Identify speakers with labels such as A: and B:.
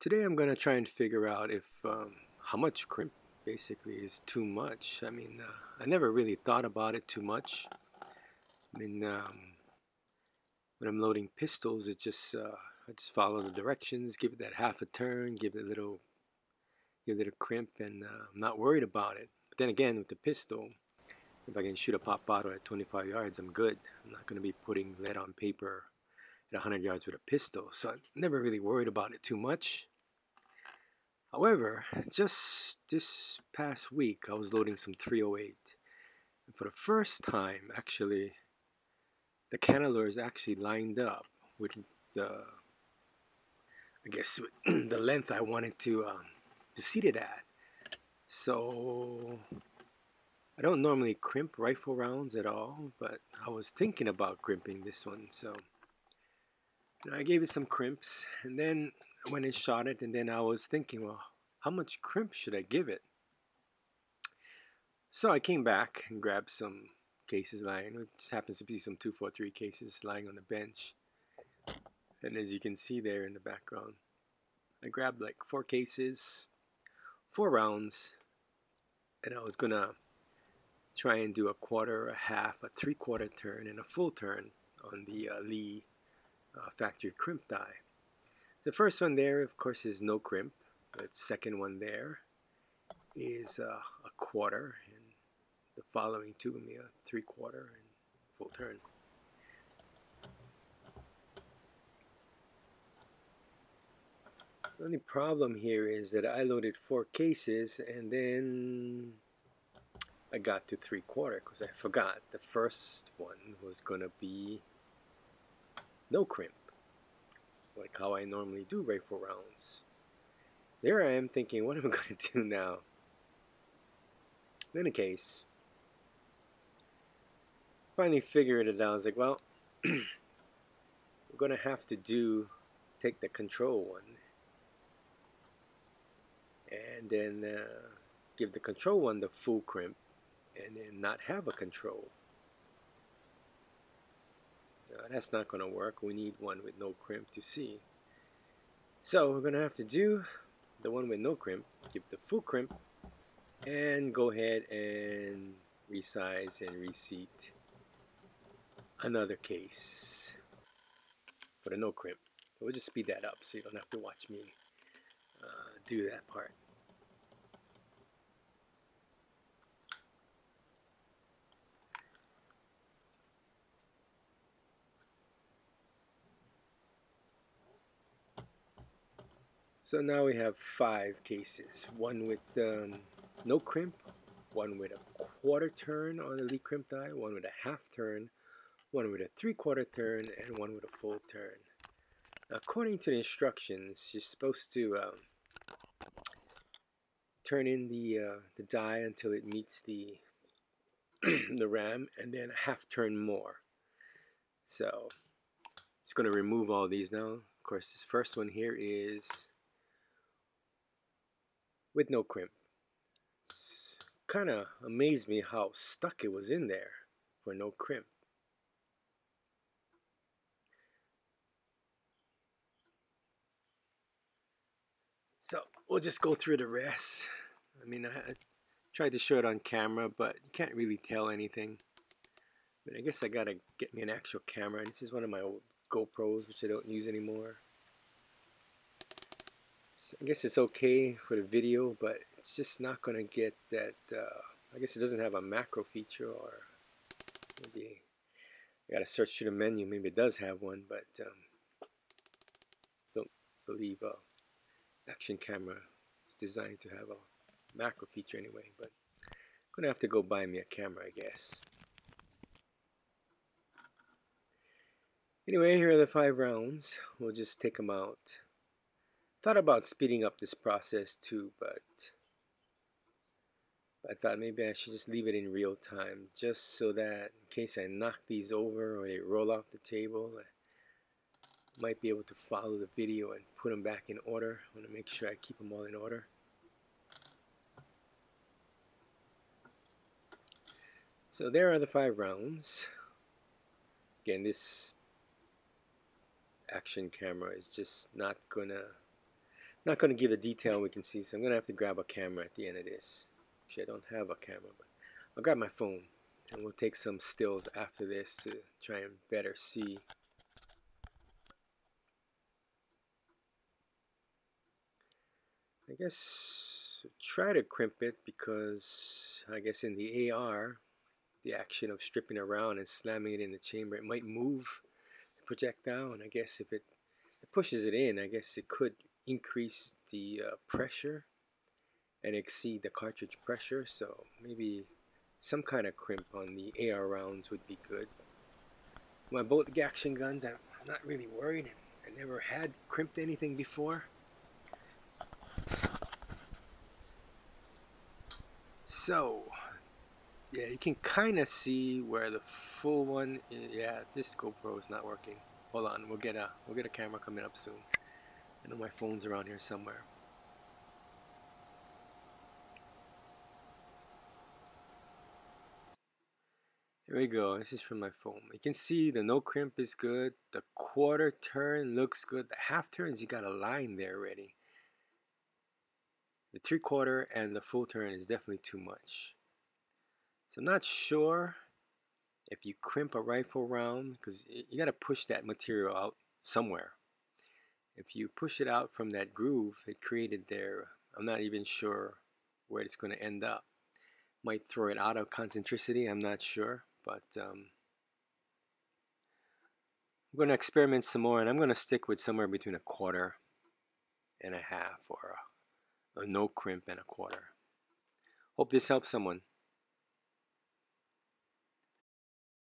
A: Today I'm gonna try and figure out if how much crimp basically is too much. I never really thought about it too much. I mean, when I'm loading pistols, I just follow the directions, give it that half a turn, give it a crimp, and I'm not worried about it. But then again, with the pistol, if I can shoot a pop bottle at 25 yards, I'm good. I'm not gonna be putting lead on paper at 100 yards with a pistol, so I never really worried about it too much. However, just this past week, I was loading some 308. And for the first time, actually, the cannelures actually lined up with the, the length I wanted to seat it at. So, I don't normally crimp rifle rounds at all, but I was thinking about crimping this one. So, I gave it some crimps, and then I went and shot it, and then I was thinking, well, how much crimp should I give it? So I came back and grabbed some cases lying. It just happens to be some 243 cases lying on the bench. And as you can see there in the background, I grabbed like 4 cases, 4 rounds, and I was gonna try and do a quarter, a half, a 3/4 turn, and a full turn on the Lee factory crimp die. The first one there, of course, is no crimp. The second one there is a quarter, and the following two will be a 3/4 and full turn. The only problem here is that I loaded 4 cases and then I got to 3/4 because I forgot the first one was gonna be no crimp, like how I normally do rifle rounds. There I am thinking, what am I gonna do now? In any case, finally figured it out. I was like, well, we're gonna have to take the control one and then give the control one the full crimp and then not have a control. That's not gonna work. We need one with no crimp to see. So we're gonna have to do the one with no crimp, give the full crimp, and go ahead and resize and reseat another case for the no crimp. So we'll just speed that up so you don't have to watch me do that part. So now we have 5 cases, one with no crimp, one with a quarter turn on the Lee crimp die, one with a half turn, one with a 3/4 turn, and one with a full turn. Now, according to the instructions, you're supposed to turn in the die until it meets the the ram, and then a half turn more. So, just going to remove all these now. Of course, this first one here is with no crimp. Kind of amazed me how stuck it was in there for no crimp. So we'll just go through the rest. I tried to show it on camera, but you can't really tell anything. But I guess I gotta get me an actual camera. This is one of my old GoPros, which I don't use anymore. So I guess it's okay for the video, but it's just not gonna get that. I guess it doesn't have a macro feature, or maybe I gotta search through the menu. Maybe it does have one, but don't believe action camera is designed to have a macro feature anyway. But I'm gonna have to go buy me a camera, I guess. Anyway, here are the 5 rounds. We'll just take them out. Thought about speeding up this process too, but I thought maybe I should just leave it in real time, just so that in case I knock these over or they roll off the table, I might be able to follow the video and put them back in order. I want to make sure I keep them all in order. So there are the 5 rounds. Again, this action camera is just not gonna Not going to give a detail we can see, so I'm going to have to grab a camera at the end of this. Actually, I don't have a camera, but I'll grab my phone and we'll take some stills after this to try and better see. I guess try to crimp it, because I guess in the AR, the action of stripping around and slamming it in the chamber, it might move the projectile, and I guess if it pushes it in, I guess it could increase the pressure and exceed the cartridge pressure, so maybe some kind of crimp on the AR rounds would be good. My bolt action guns, I'm not really worried. I never had crimped anything before. So, yeah, you can kind of see where the full one is. Yeah, this GoPro is not working. Hold on, we'll get a camera coming up soon. I know my phone's around here somewhere. Here we go. This is from my phone. You can see the no crimp is good. The quarter turn looks good. The half turns, you got a line there already. The 3/4 and the full turn is definitely too much. So I'm not sure if you crimp a rifle round, because you got to push that material out somewhere. If you push it out from that groove it created there, I'm not even sure where it's going to end up. Might throw it out of concentricity, I'm not sure, but I'm going to experiment some more, and I'm going to stick with somewhere between 1/4 and 1/2, or a no crimp and 1/4. Hope this helps someone.